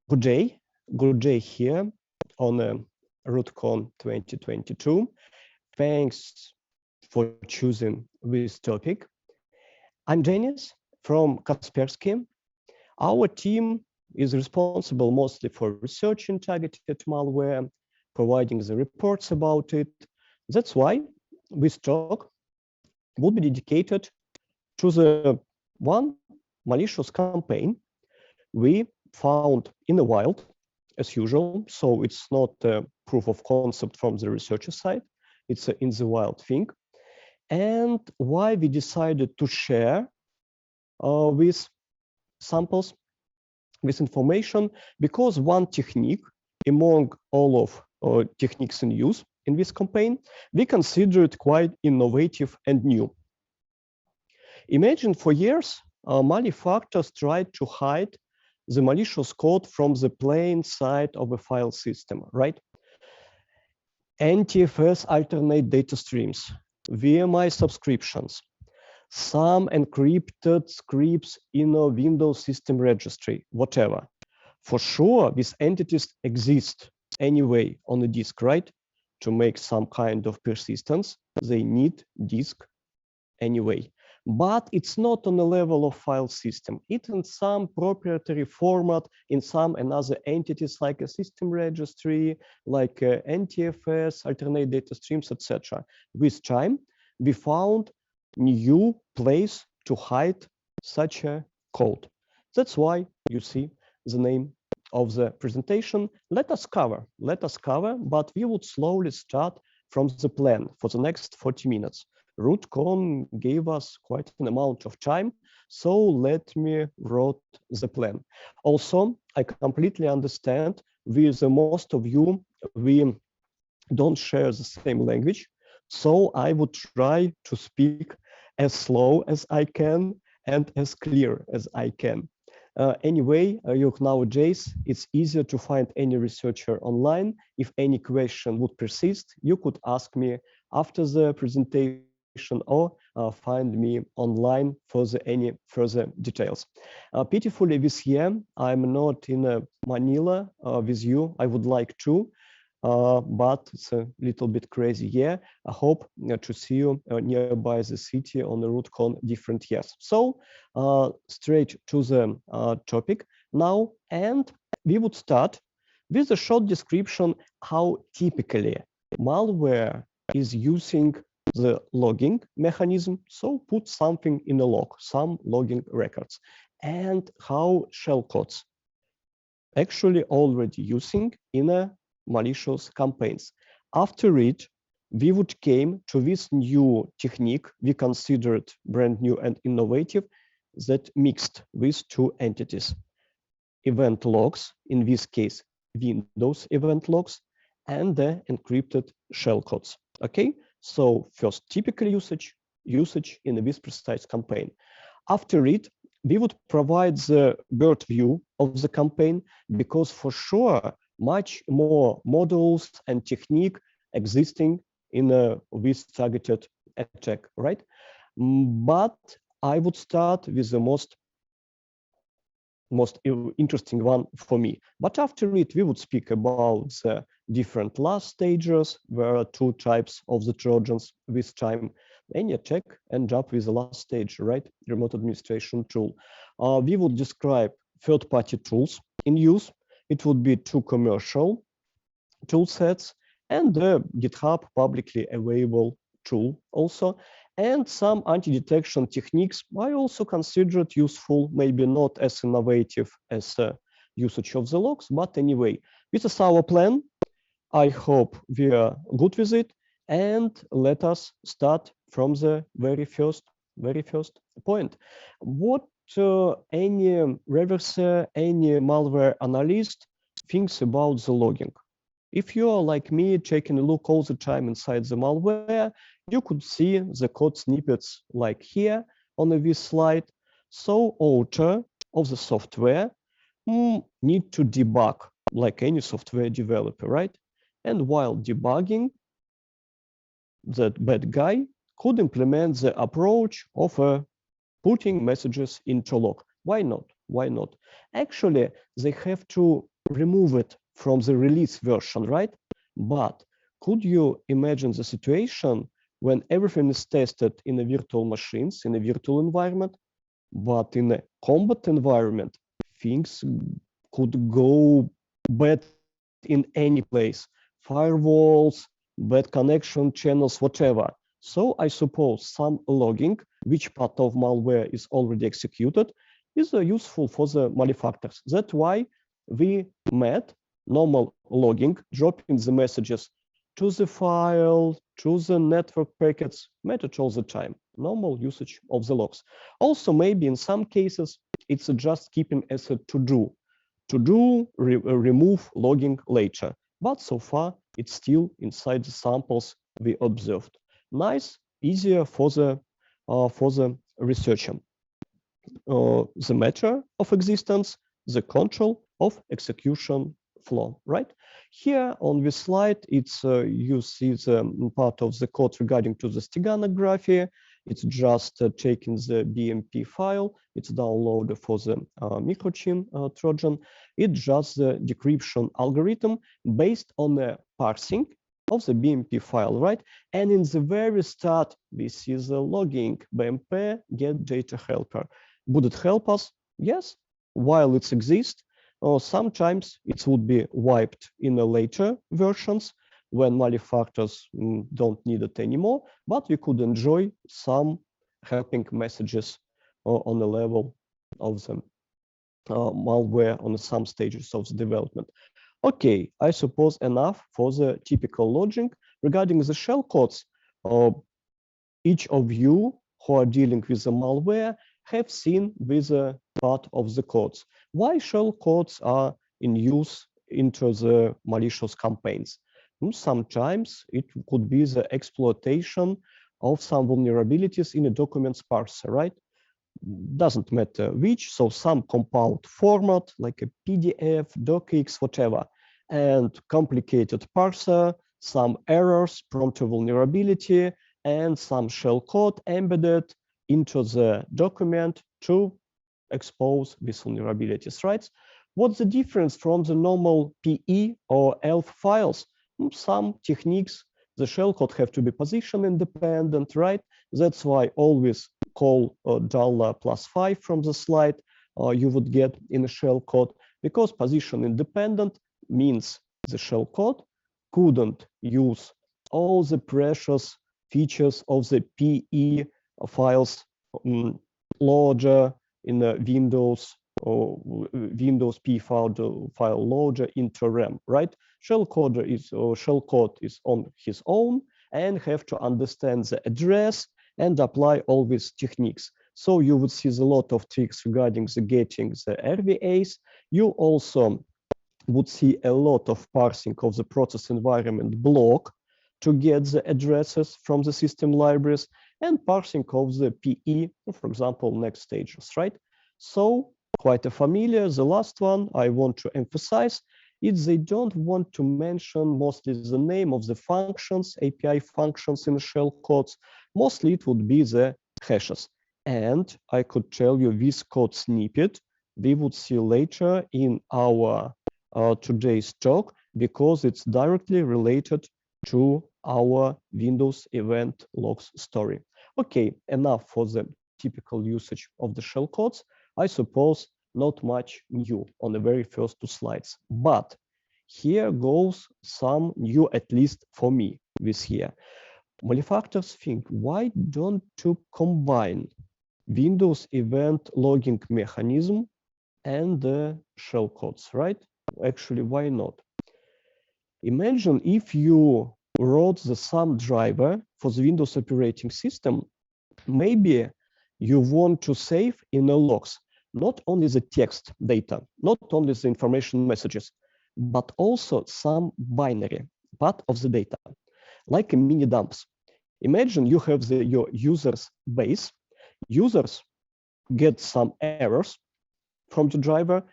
Good day here on RootCon 2022. Thanks for choosing this topic. I'm Denis from Kaspersky. Our team is responsible mostly for researching targeted malware, providing the reports about it. That's why this talk will be dedicated to the one malicious campaign we found in the wild, as usual. So it's not a proof of concept from the researcher side. It's in the wild thing. And why we decided to share with samples, with information, because one technique among all of techniques in use in this campaign, we consider it quite innovative and new. Imagine for years, malefactors tried to hide the malicious code from the plain sight of a file system, right? NTFS alternate data streams, VMI subscriptions, some encrypted scripts in a Windows system registry, whatever. For sure, these entities exist anyway on the disk, right? To make some kind of persistence, they need disk anyway. But it's not on the level of file system. It's in some proprietary format in some another entities like a system registry, like NTFS, alternate data streams, etc. With time, we found new place to hide such a code. That's why you see the name of the presentation. Let us cover, but we would slowly start from the plan for the next 40 minutes. RootCon gave us quite an amount of time, so let me write the plan. Also, I completely understand with most of you, we don't share the same language, so I would try to speak as slow as I can and as clear as I can. Anyway, nowadays, it's easier to find any researcher online. If any question would persist, you could ask me after the presentation or find me online for any further details. Pitifully this year, I'm not in Manila with you. I would like to, but it's a little bit crazy year. I hope to see you nearby the city on the RootCon different years. So straight to the topic now, and we would start with a short description how typically malware is using the logging mechanism, so put something in a log, some logging records, and how shellcodes actually already using in a malicious campaigns. After it, we would came to this new technique we considered brand new and innovative that mixed with two entities. Event logs, in this case, Windows event logs, and the encrypted shellcodes. Okay, so first typical usage in this precise campaign. After it, we would provide the bird view of the campaign because for sure much more models and technique existing in this targeted attack, right? But I would start with the most interesting one for me. But after it, we would speak about the different last stages. There are two types of the Trojans this time. Any attack end up with the last stage, right? Remote administration tool. We would describe third-party tools in use. It would be two commercial tool sets and the GitHub publicly available tool also. And some anti-detection techniques I also considered useful, maybe not as innovative as usage of the logs, but anyway, this is our plan. I hope we are good with it. And let us start from the very first point. What any reverser, any malware analyst thinks about the logging? If you are like me, taking a look all the time inside the malware, you could see the code snippets like here on this slide. So author of the software need to debug like any software developer, right? And while debugging, that bad guy could implement the approach of putting messages into log. Why not? Why not? Actually, they have to remove it from the release version, right? But could you imagine the situation when everything is tested in a virtual machines, in a virtual environment, but in a combat environment, things could go bad in any place. Firewalls, bad connection channels, whatever. So I suppose some logging, which part of malware is already executed, is useful for the malefactors. That's why we made normal logging, dropping the messages to the file, to the network packets, mattered all the time. Normal usage of the logs. Also, maybe in some cases, it's just keeping as a to-do. To-do, remove logging later. But so far, it's still inside the samples we observed. Nice, easier for the researcher. The matter of existence, the control of execution flow, right? Here on this slide, it's you see the part of the code regarding to the steganography. It's just taking the BMP file. It's downloaded for the microchip trojan. It's just the decryption algorithm based on the parsing of the BMP file, right? And in the very start, this is the logging BMP get data helper. Would it help us? Yes, while it exists, or sometimes it would be wiped in the later versions when malefactors don't need it anymore, but we could enjoy some helping messages on the level of the malware on some stages of the development. Okay, I suppose enough for the typical logic. Regarding the shellcodes, each of you who are dealing with the malware have seen with a part of the codes. Why shellcodes are in use into the malicious campaigns? Sometimes it could be the exploitation of some vulnerabilities in a documents parser, right? Doesn't matter which, so some compiled format like a PDF, docx, whatever, and complicated parser, some errors, prompt vulnerability, and some shellcode embedded into the document to expose these vulnerabilities, right? What's the difference from the normal PE or ELF files? Some techniques, the shellcode have to be position independent, right? That's why always call $+5 from the slide you would get in a shellcode, because position independent means the shellcode couldn't use all the precious features of the PE files loader in the Windows or Windows P file loader into RAM, right? Shellcode is on his own and have to understand the address and apply all these techniques. So you would see a lot of tricks regarding the getting the RVAs. You also would see a lot of parsing of the process environment block to get the addresses from the system libraries and parsing of the PE, for example, next stages, right? So quite a familiar. The last one I want to emphasize is they don't want to mention mostly the name of the functions, API functions in shellcodes. Mostly it would be the hashes. And I could tell you this code snippet we would see later in our today's talk, because it's directly related to our Windows event logs story. Okay, enough for the typical usage of the shellcodes. I suppose not much new on the very first two slides, but here goes some new, at least for me, this here. Malefactors think, why don't you combine Windows event logging mechanism and the shellcodes, right? Actually, why not? Imagine if you wrote the SAM driver for the Windows operating system, maybe you want to save in the logs not only the text data, not only the information messages, but also some binary part of the data, like a mini dumps. Imagine you have your users base. Users get some errors from the driver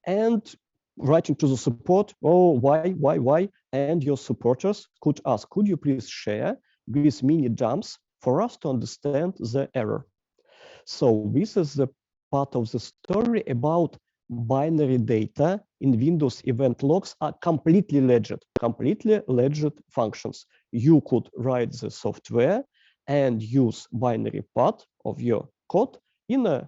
and writing to the support, oh, why? And your supporters could ask, could you please share these mini dumps for us to understand the error? So this is the part of the story about binary data in Windows event logs are completely legit functions. You could write the software and use binary part of your code in a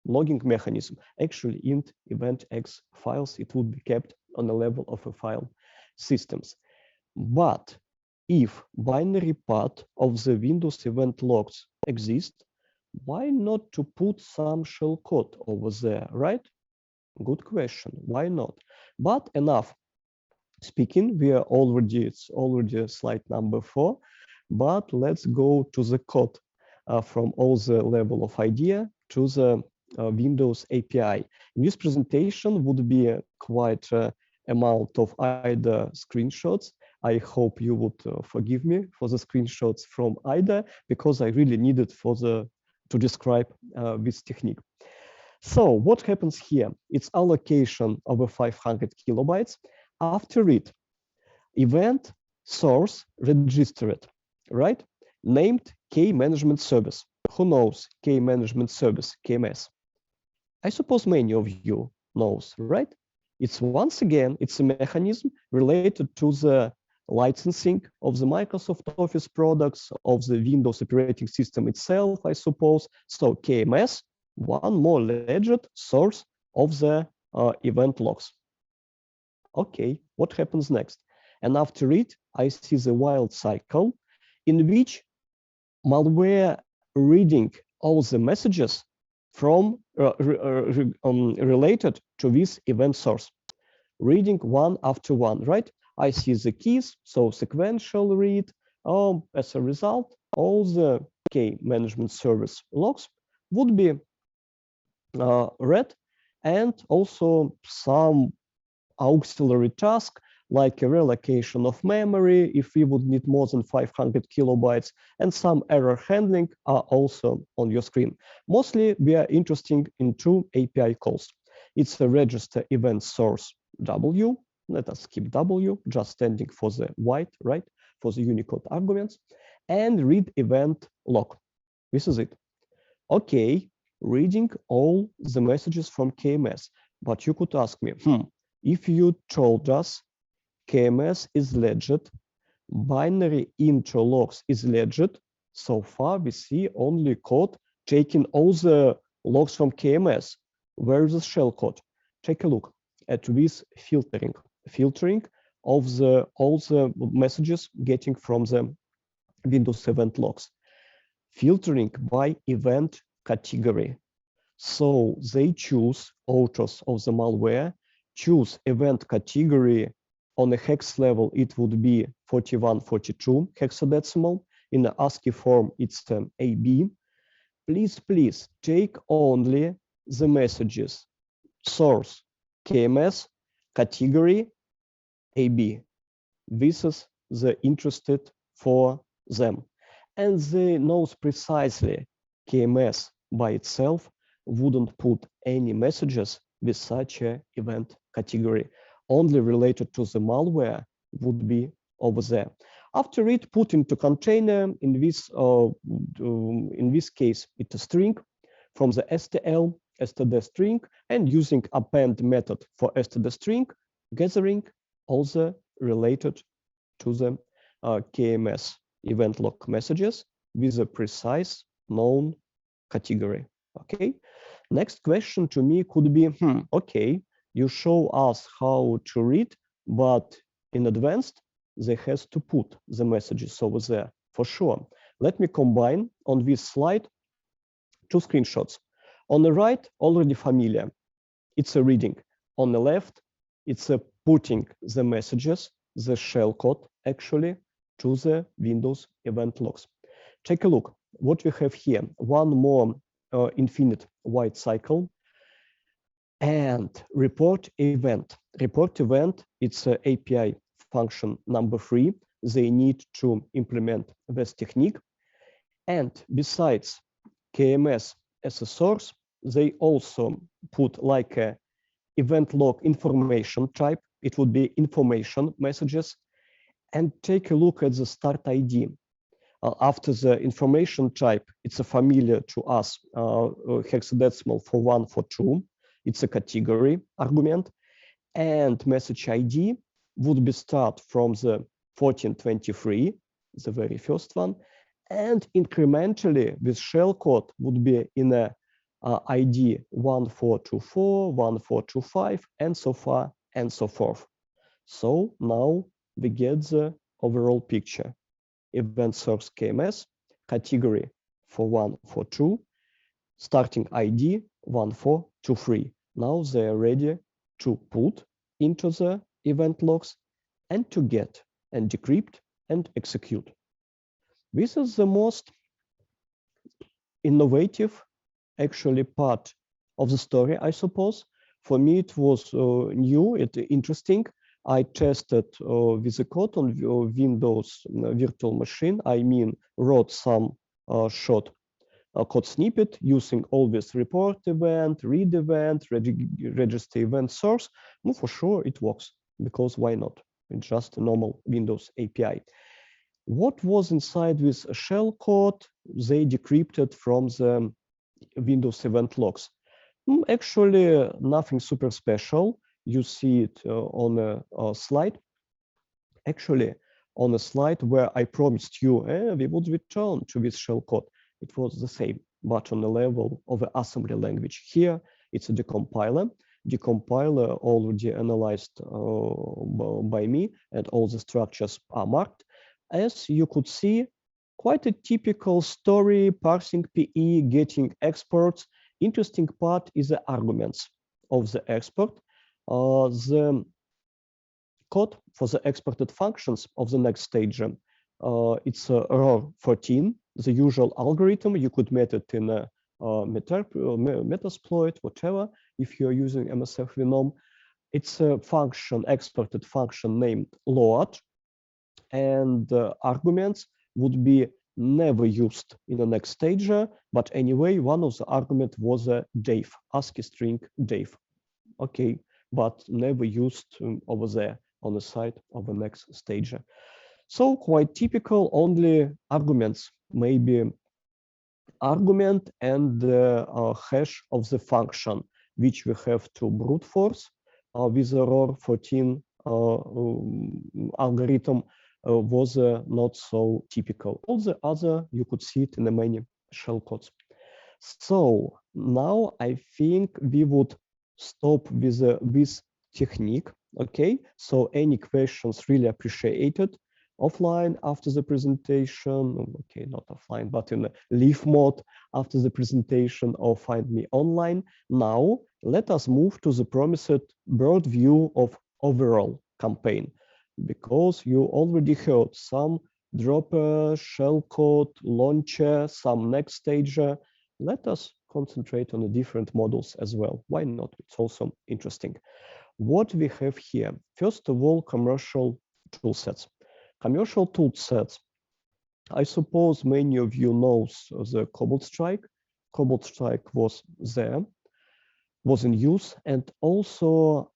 logging mechanism. Actually, in event.x files, it would be kept on the level of a file systems. But if binary part of the Windows event logs exist, why not to put some shellcode over there, right? Good question. Why not? But enough speaking. It's already slide number 4. But let's go to the code from all the level of idea to the Windows API. In this presentation would be quite amount of IDA screenshots. I hope you would forgive me for the screenshots from IDA because I really needed to describe this technique. So what happens here? It's allocation of 500 kilobytes. After it, event source registered, right? Named Key Management Service. Who knows Key Management Service, KMS? I suppose many of you knows, right? It's once again, it's a mechanism related to the licensing of the Microsoft Office products, of the Windows operating system itself, I suppose. So KMS, one more legit source of the event logs. Okay, what happens next? And after it, I see the wild cycle in which malware reading all the messages from related to this event source, reading one after one, right? I see the keys, so sequential read. As a result, all the key management service logs would be read, and also some auxiliary task like a relocation of memory if we would need more than 500 kilobytes, and some error handling are also on your screen. Mostly we are interested in 2 API calls. It's a register event source W, let us skip W, just standing for the white, right, for the Unicode arguments, and read event log. This is it. Okay, reading all the messages from KMS, but you could ask me, if you told us KMS is legit, binary intro logs is legit, so far we see only code taking all the logs from KMS. Where is the shellcode? Take a look at this filtering of all the messages getting from the Windows event logs. Filtering by event category. So they choose, authors of the malware, choose event category. On the hex level, it would be 4142 hexadecimal. In the ASCII form, it's AB. Please take only the messages source KMS, category AB. This is the interested for them. And they knows precisely KMS by itself wouldn't put any messages with such an event category. Only related to the malware would be over there. After it, put into container, in this case, it's a string from the std string, and using append method for std string, gathering all the related to the KMS event log messages with a precise known category. Okay. Next question to me could be, okay, you show us how to read, but in advanced, they has to put the messages over there for sure. Let me combine on this slide 2 screenshots. On the right, already familiar. It's a reading. On the left, it's a putting the messages, the shellcode actually, to the Windows event logs. Take a look. What we have here, one more infinite white cycle, and report event. Report event, it's an API function number 3. They need to implement this technique. And besides KMS as a source, they also put like a event log information type. It would be information messages. And take a look at the start ID. After the information type, it's a familiar to us hexadecimal for 142. It's a category argument. and message ID would be start from the 1423, the very first one, and incrementally with shellcode would be in a ID 1424, 1425, and so far and so forth. So now we get the overall picture. Event source KMS, category for 142, starting ID 1423. Now they are ready to put into the event logs and to get and decrypt and execute. This is the most innovative actually part of the story, I suppose. For me, it was new, interesting. I tested with the code on Windows virtual machine. I mean, wrote some short code snippet using always report event, read event, register event source. No, for sure it works, because why not? It's just a normal Windows API. What was inside with shellcode? They decrypted from the Windows event logs. Actually, nothing super special. You see it on a slide. Actually, on a slide where I promised you we would return to this shellcode. It was the same, but on the level of the assembly language. Here, it's a decompiler. Decompiler already analyzed by me, and all the structures are marked. As you could see, quite a typical story, parsing PE, getting exports. Interesting part is the arguments of the export. The code for the exported functions of the next stage, it's ROR 14, the usual algorithm. You could met it in a Metasploit, whatever, if you're using MSF Venom. It's a function, exported function named load, and arguments would be never used in the next stage, but anyway, one of the argument was a Dave, ASCII string Dave. Okay, but never used over there on the side of the next stage. So quite typical, only arguments, maybe argument and hash of the function, which we have to brute force with the ROR 14 algorithm was not so typical. All the other, you could see it in the many shellcodes. So now I think we would stop with this technique. Okay, so any questions really appreciated. Offline after the presentation, okay, not offline, but in leave mode after the presentation, or find me online. Now, let us move to the promised broad view of overall campaign, because you already heard some dropper, shellcode, launcher, some next stage. Let us concentrate on the different models as well. Why not? It's also interesting. What we have here, first of all, commercial toolsets. Commercial toolsets, I suppose many of you know the Cobalt Strike. Cobalt Strike was there, was in use, and also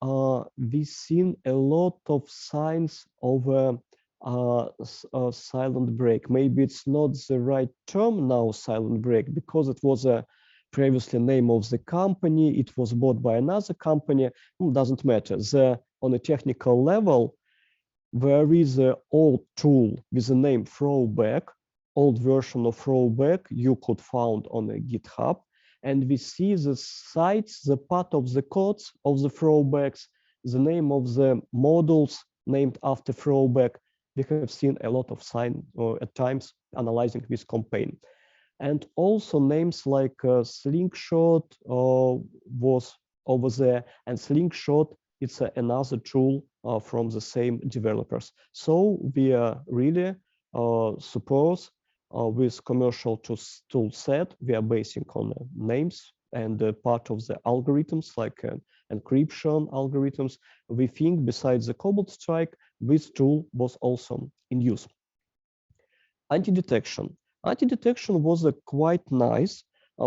we've seen a lot of signs of a silent break. Maybe it's not the right term now, silent break, because it was a previously name of the company. It was bought by another company. Doesn't matter. On a technical level, there is an old tool with the name throwback, old version of throwback you could find on a GitHub. And we see the sites, the part of the codes of the throwbacks, the name of the modules named after throwback. We have seen a lot of sign at times analyzing this campaign. And also names like Slingshot was over there, and Slingshot, it's another tool from the same developers. So we are really suppose with commercial tool set, we are basing on names and part of the algorithms like encryption algorithms. We think besides the Cobalt Strike, this tool was also in use. Anti-detection. Anti-detection was quite nice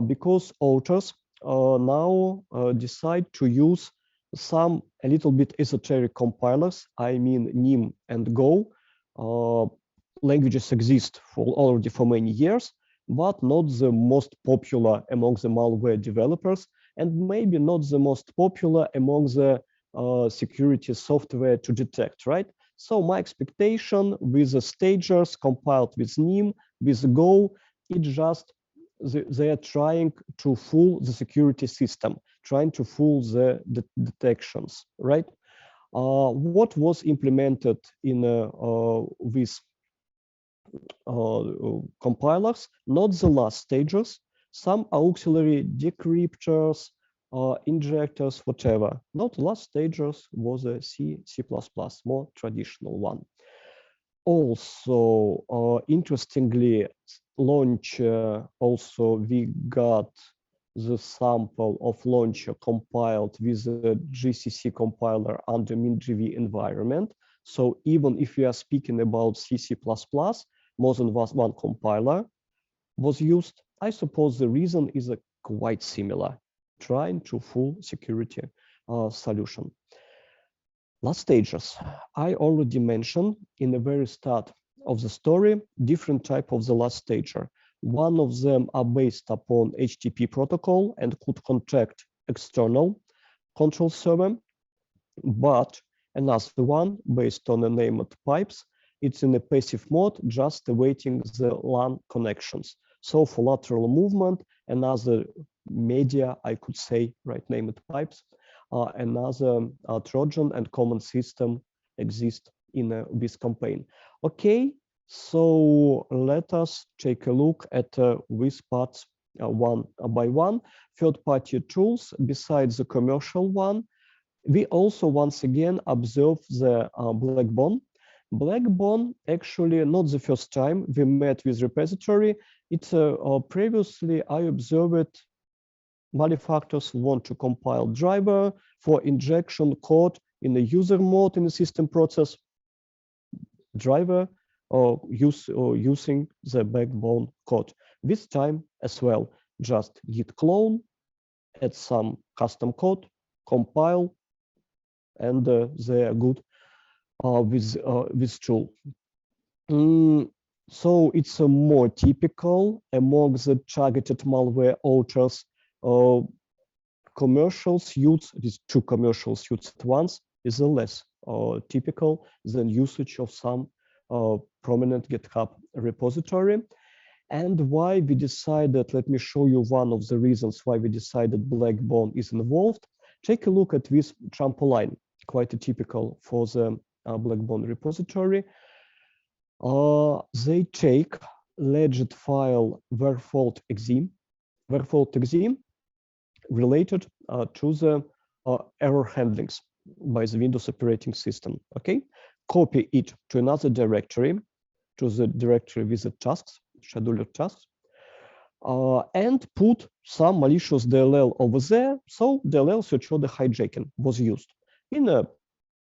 because authors now decide to use some a little bit esoteric compilers. I mean, NIM and Go. Languages exist already for many years, but not the most popular among the malware developers, and maybe not the most popular among the security software to detect, right? So my expectation with the stagers compiled with NIM, with Go, it just they are trying to fool the security system, trying to fool the detections, right? What was implemented in with compilers, not the last stages, some auxiliary decryptors, injectors, whatever. Not last stages was a C, C++, more traditional one. Also, interestingly, launcher, also we got the sample of launcher compiled with a GCC compiler under MinGV environment. So even if we are speaking about C, C++, more than one compiler was used. I suppose the reason is quite similar, trying to fool security solution. Last stages, I already mentioned in the very start of the story, different type of the last stager. One of them are based upon HTTP protocol and could contact external control server, but another one based on the named pipes, it's in a passive mode, just awaiting the LAN connections. So for lateral movement, another media, I could say, right, named pipes, another trojan and common system exist in this campaign. Okay, so let us take a look at these parts one by one. Third-party tools, besides the commercial one, we also once again observe the Blackbone. Blackbone, actually not the first time we met with repository. It's previously I observed malefactors want to compile driver for injection code in the user mode in the system process driver using the Blackbone code. This time as well, just git clone, add some custom code, compile, and they are good with this tool. So it's more typical among the targeted malware authors. Commercial suits, these two commercial suits at once, is less typical than usage of some prominent GitHub repository. And why we decided, let me show you one of the reasons why we decided Blackbone is involved. Take a look at this trampoline, quite typical for the Blackbone repository. They take legit file where_fault_exe related to the error handlings by the Windows operating system. Okay, copy it to another directory, to the directory with the tasks, scheduler tasks, and put some malicious DLL over there. So DLL secure the hijacking was used.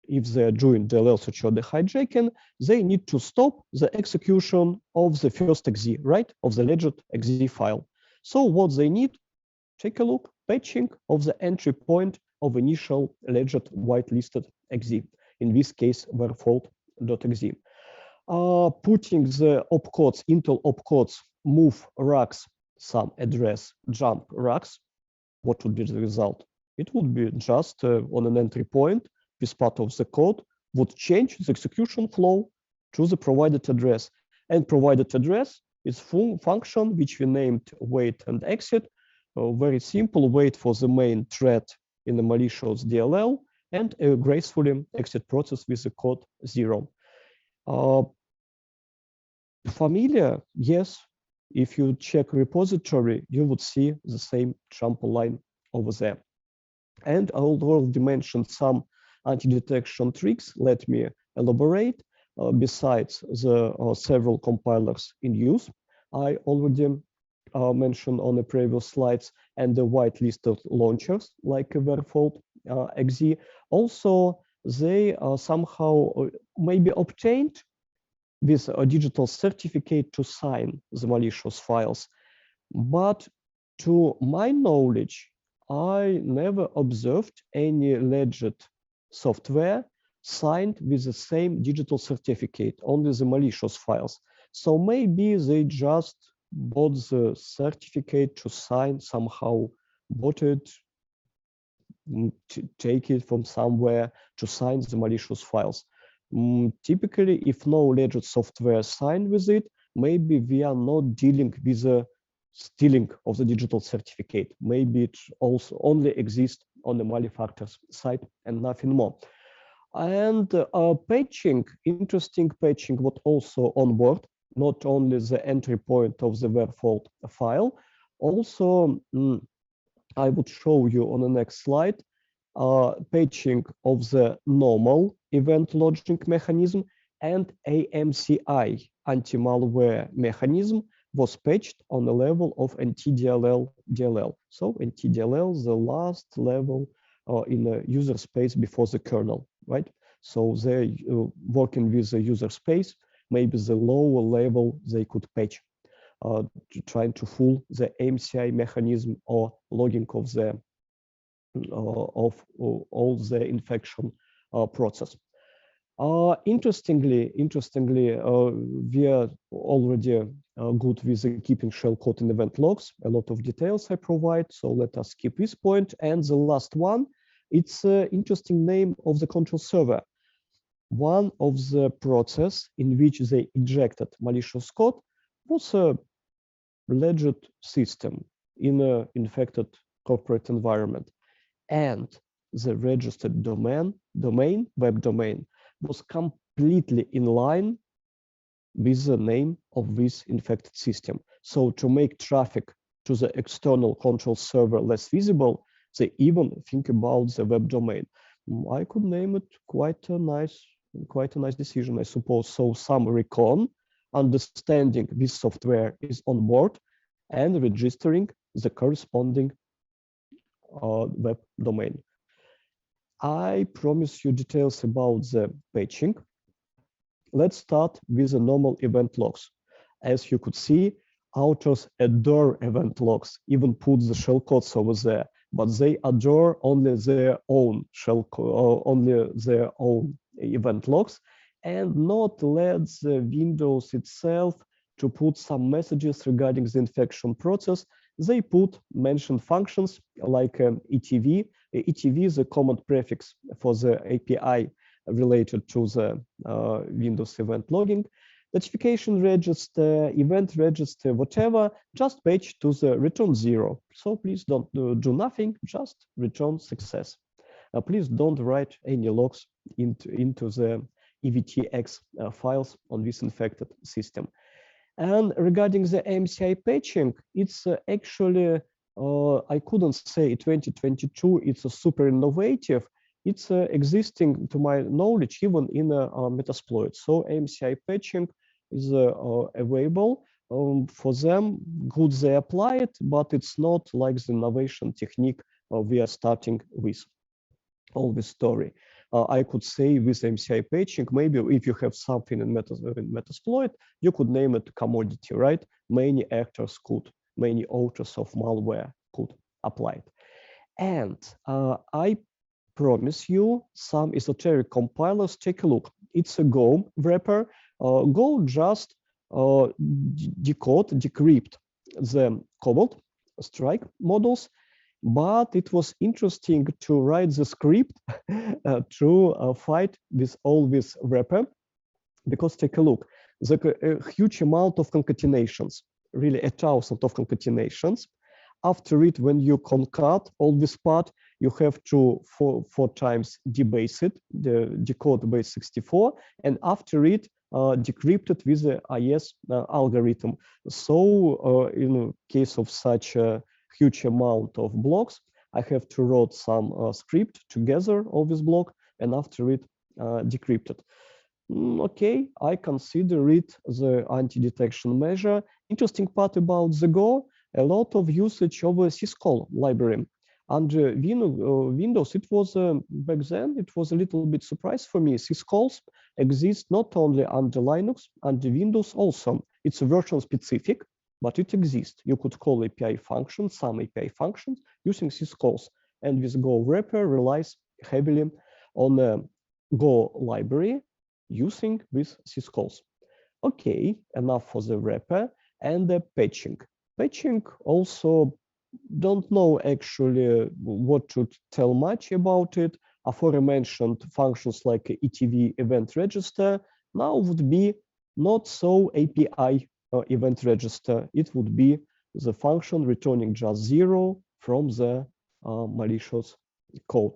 If they're doing DLL secure the hijacking, they need to stop the execution of the first exe, right, of the legit exe file. So what they need, take a look, patching of the entry point of initial legit whitelisted exe, in this case, where_fault_exe. Putting the opcodes, Intel opcodes, move racks, some address, jump racks, what would be the result? It would be just on an entry point, this part of the code would change the execution flow to the provided address. And provided address is full function which we named wait and exit. Very simple, wait for the main thread in the malicious DLL and gracefully exit process with the code 0. Familiar? Yes. If you check repository, you would see the same trampoline over there. And I already mentioned some anti-detection tricks. Let me elaborate. Besides the several compilers in use, I already mentioned on the previous slides, and the whitelisted launchers like where_fault_exe. Also, they somehow maybe obtained with a digital certificate to sign the malicious files. But to my knowledge, I never observed any legit software signed with the same digital certificate, only the malicious files. So maybe they just bought the certificate to sign, somehow bought it, take it from somewhere to sign the malicious files. Typically, if no legit software signed with it, maybe we are not dealing with a stealing of the digital certificate. Maybe it also only exists on the malefactor's side and nothing more. And patching, interesting patching, what also on board, not only the entry point of the web fault file, also I would show you on the next slide, patching of the normal event logging mechanism and AMCI, anti-malware mechanism, was patched on the level of NTDLL DLL. So NTDLL, the last level in the user space before the kernel, right? So they're working with the user space, maybe the lower level they could patch, trying to fool the AMCI mechanism or logging of the of all the infection process. Interestingly, we are already good with keeping shellcode in event logs. A lot of details I provide, so let us skip this point. And the last one, it's an interesting name of the control server. One of the process in which they injected malicious code was a legit system in an infected corporate environment. And the registered web domain, was completely in line with the name of this infected system. So to make traffic to the external control server less visible, they even think about the web domain. I could name it quite a nice decision, I suppose. So some recon, understanding this software is on board, and registering the corresponding web domain. I promise you details about the patching. Let's start with the normal event logs. As you could see, authors adore event logs, even put the shellcodes over there, but they adore only their own shellcode, only their own event logs, and not let the Windows itself to put some messages regarding the infection process. They put mentioned functions like ETV. ETV is a common prefix for the API related to the Windows event logging. Notification register, event register, whatever, just page to the return 0. So please don't do nothing, just return success. Please don't write any logs into the EVTX files on this infected system. And regarding the AMCI patching, it's actually, I couldn't say 2022, it's a super innovative. It's existing, to my knowledge, even in Metasploit. So AMCI patching is available for them. Good, they apply it, but it's not like the innovation technique we are starting with. All this story. I could say with MCI patching, maybe if you have something in Metasploit, you could name it commodity, right? Many actors could, many authors of malware could apply it. And I promise you some esoteric compilers. Take a look. It's a Go wrapper. Go just decrypt the Cobalt strike models. But it was interesting to write the script to fight with all this wrapper, because take a look, the huge amount of concatenations, really 1,000 of concatenations. After it, when you concat all this part, you have to four times debase it, the decode base 64, and after it, decrypt it with the IS algorithm. So in case of such a huge amount of blocks, I have to write some script together all this block, and after it decrypt it. Okay, I consider it the anti-detection measure. Interesting part about the Go, a lot of usage of a syscall library. Under Windows, it was back then, it was a little bit surprise for me. Syscalls exist not only under Linux, under Windows also. It's version specific, but it exists. You could call API functions, some API functions, using syscalls. And this Go wrapper relies heavily on a Go library using with syscalls. Okay, enough for the wrapper and the patching. Patching also don't know actually what to tell much about it. Aforementioned functions like ETV event register now would be not so API event register. It would be the function returning just 0 from the malicious code.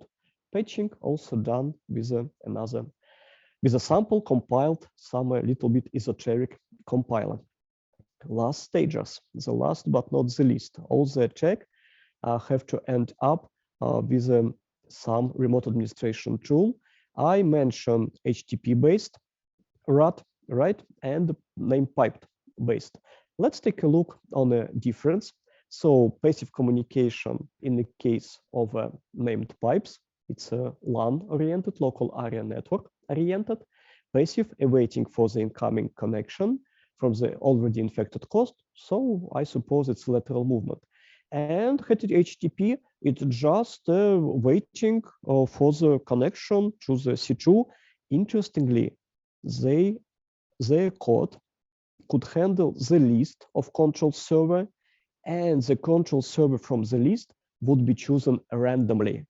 Patching also done with with a sample compiled some a little bit esoteric compiler. Last stages, the last but not the least, all the attack have to end up with some remote administration tool. I mentioned HTTP based, RAT, right, and name piped based. Let's take a look on a difference. So passive communication in the case of named pipes, it's a LAN oriented, local area network oriented. Passive awaiting for the incoming connection from the already infected host. So I suppose it's lateral movement. And HTTP, it's just waiting for the connection to the C2. Interestingly, their code could handle the list of control server, and the control server from the list would be chosen randomly.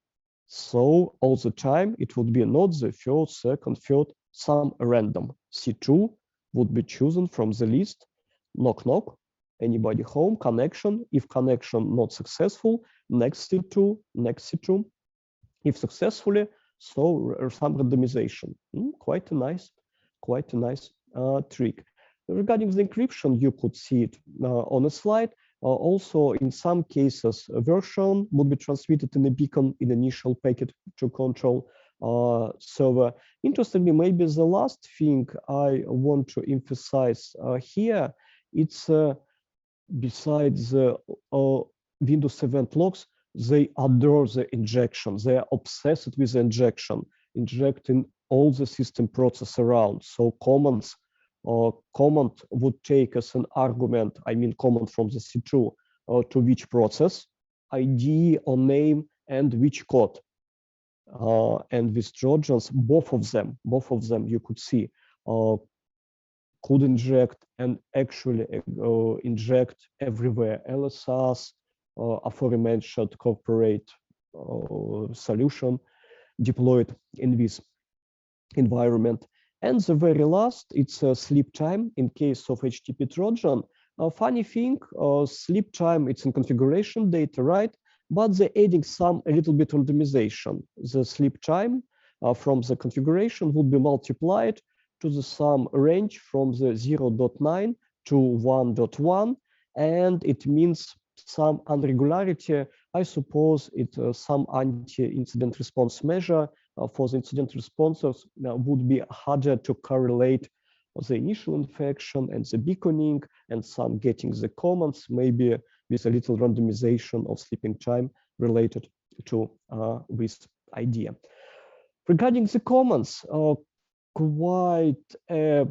So all the time, it would be not the first, second, third, some random. C2 would be chosen from the list, knock, knock, anybody home, connection. If connection not successful, next C2, next C2. If successfully, so some randomization. Quite a nice trick. Regarding the encryption, you could see it on a slide. Also, in some cases, a version would be transmitted in a beacon in initial packet to control server. Interestingly, maybe the last thing I want to emphasize here, it's besides the Windows event logs, they adore the injection. They are obsessed with injection, injecting all the system process around. So commands command would take as an argument, I mean command from the C2 to which process, ID or name, and which code. And with Trojans, both of them you could see could inject and actually inject everywhere. LSRs, aforementioned corporate solution deployed in this environment. And the very last, it's sleep time in case of HTTP Trojan. Funny thing, sleep time, it's in configuration data, right? But they're adding a little bit randomization. The sleep time from the configuration would be multiplied to the sum range from the 0.9 to 1.1. And it means some irregularity. I suppose it's some anti-incident response measure for the incident responses would be harder to correlate the initial infection and the beaconing and some getting the commands, maybe with a little randomization of sleeping time related to this idea. Regarding the commands, quite a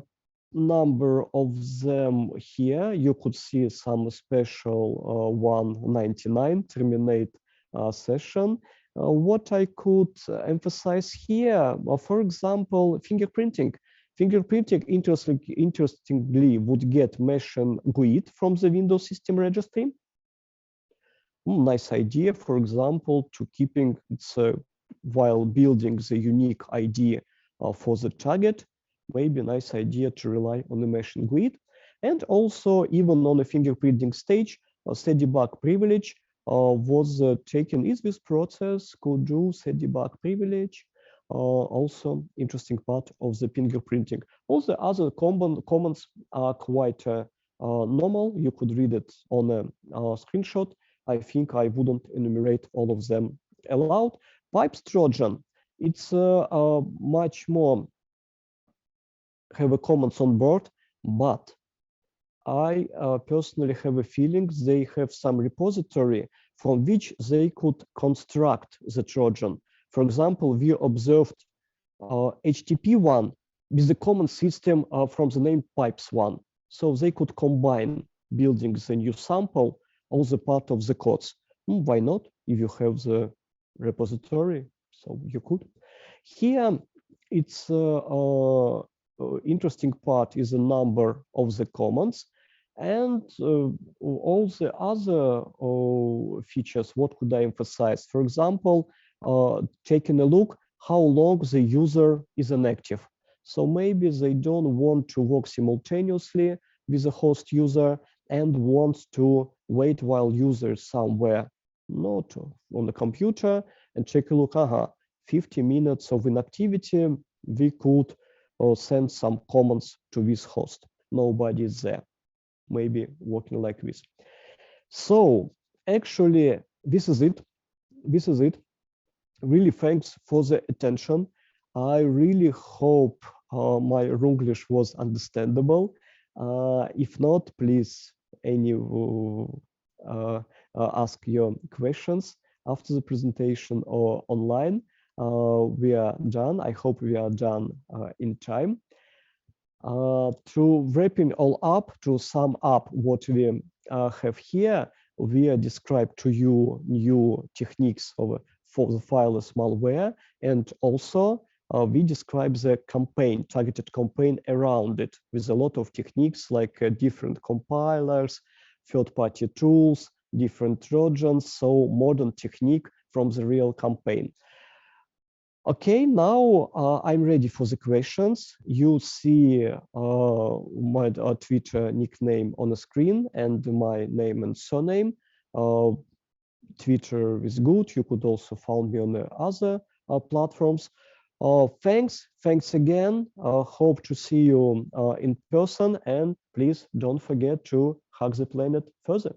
number of them here. You could see some special 199 terminate session. What I could emphasize here, for example, fingerprinting. Fingerprinting, interestingly, would get mesh and GUID from the Windows system registry. Nice idea, for example, to keeping its while building the unique ID for the target. Maybe a nice idea to rely on the mesh and GUID. And also, even on a fingerprinting stage, setDebug privilege was taken. Is this process could do setDebug privilege? Also, interesting part of the fingerprinting. All the other comments are quite normal. You could read it on a screenshot. I think I wouldn't enumerate all of them aloud. Pipes Trojan, it's much more have a comments on board, but I personally have a feeling they have some repository from which they could construct the Trojan. For example, we observed HTTP one with the common system from the name pipes one. So they could combine building the new sample, all the part of the codes. Why not? If you have the repository, so you could. Here, it's interesting part is the number of the commands. And all the other features, what could I emphasize? For example, taking a look how long the user is inactive. So maybe they don't want to work simultaneously with the host user and wants to wait while user is somewhere not on the computer and take a look, 50 minutes of inactivity, we could send some comments to this host. Nobody is there, maybe working like this. So actually, this is it. This is it. Really thanks for the attention. I really hope my Runglish was understandable. If not, please ask your questions after the presentation or online. We are done. I hope we are done in time. To wrapping all up, to sum up what we have here, we described to you new techniques for the fileless malware, and also we describe the campaign, targeted campaign around it with a lot of techniques like different compilers, third-party tools, different trojans, so modern technique from the real campaign. Okay, now I'm ready for the questions. You see my Twitter nickname on the screen and my name and surname. Twitter is good. You could also find me on the other platforms. Thanks again. Hope to see you in person, and please don't forget to hug the planet further.